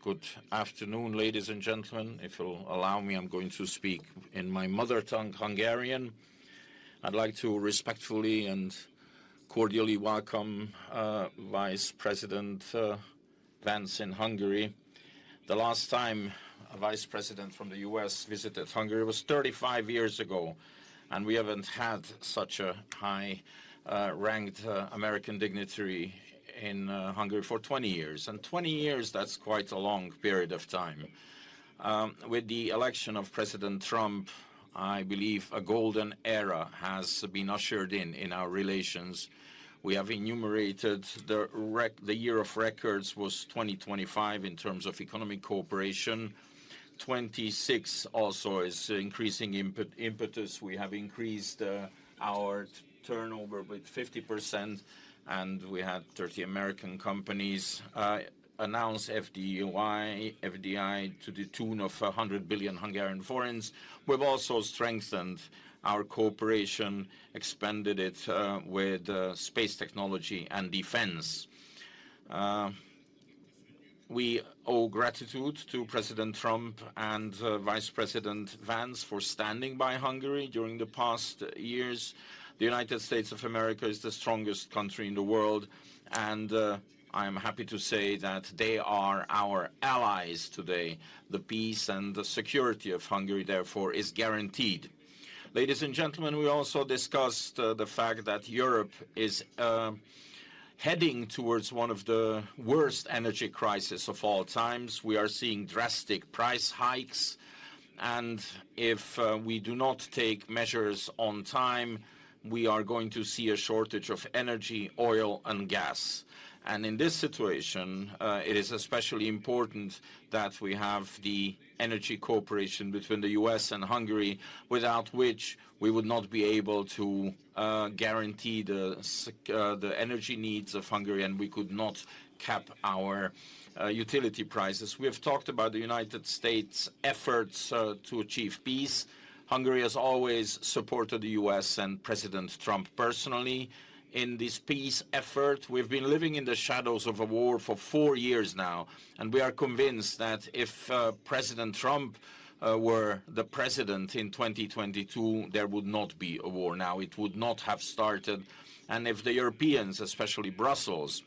Good afternoon, ladies and gentlemen. If you'll allow me, I'm going to speak in my mother tongue, Hungarian. I'd like to respectfully and cordially welcome Vice President Vance in Hungary. The last time a Vice President from the US visited Hungary was 35 years ago, and we haven't had such a high ranked American dignitary in Hungary for 20 years. And 20 years, that's quite a long period of time. With the election of President Trump, I believe a golden era has been ushered in our relations. We have enumerated the year of records was 2025 in terms of economic cooperation. 26 also is increasing impetus. We have increased our turnover with 50%. And we had 30 American companies announce FDI to the tune of 100 billion Hungarian forints. We've also strengthened our cooperation, expanded it with space technology and defense. We owe gratitude to President Trump and Vice President Vance for standing by Hungary during the past years. The United States of America is the strongest country in the world, and I am happy to say that they are our allies today. The peace and the security of Hungary, therefore, is guaranteed. Ladies and gentlemen, we also discussed the fact that Europe is heading towards one of the worst energy crises of all times. We are seeing drastic price hikes, and if we do not take measures on time, we are going to see a shortage of energy, oil, and gas. And in this situation, it is especially important that we have the energy cooperation between the US and Hungary, without which we would not be able to guarantee the energy needs of Hungary, and we could not cap our utility prices. We have talked about the United States' efforts to achieve peace. Hungary has always supported the US and President Trump personally in this peace effort. We've been living in the shadows of a war for 4 years now, and we are convinced that if President Trump were the president in 2022, there would not be a war now. It would not have started. And if the Europeans, especially Brussels,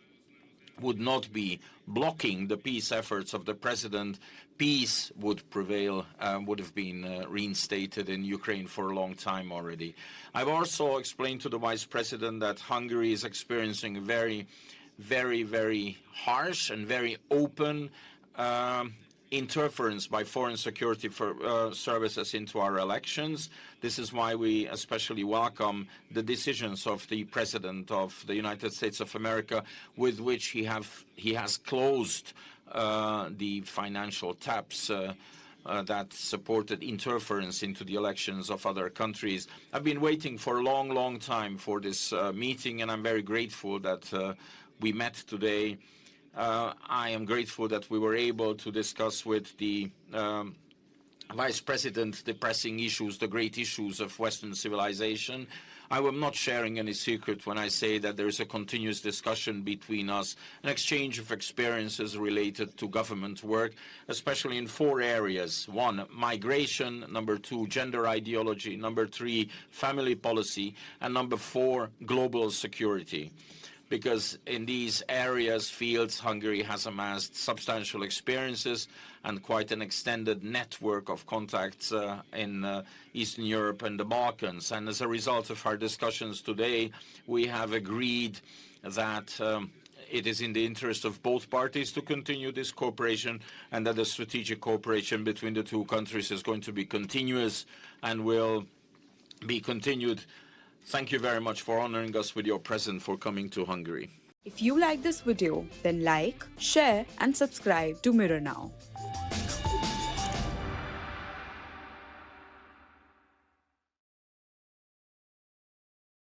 would not be blocking the peace efforts of the president, peace would prevail, would have been reinstated in Ukraine for a long time already. I've also explained to the Vice President that Hungary is experiencing a very, very, very harsh and very open interference by foreign security services into our elections. This is why we especially welcome the decisions of the President of the United States of America, with which he has closed the financial taps that supported interference into the elections of other countries. I've been waiting for a long, long time for this meeting, and I'm very grateful that we met today. I am grateful that we were able to discuss with the Vice President the pressing issues, the great issues of Western civilization. I am not sharing any secret when I say that there is a continuous discussion between us, an exchange of experiences related to government work, especially in 4 areas. 1, migration. Number 2, gender ideology. Number 3, family policy. And number 4, global security. Because in these fields, Hungary has amassed substantial experiences and quite an extended network of contacts in Eastern Europe and the Balkans. And as a result of our discussions today, we have agreed that it is in the interest of both parties to continue this cooperation, and that the strategic cooperation between the 2 countries is going to be continuous and will be continued. Thank you very much for honoring us with your presence, for coming to Hungary. If you like this video, then like, share and subscribe to Mirror Now.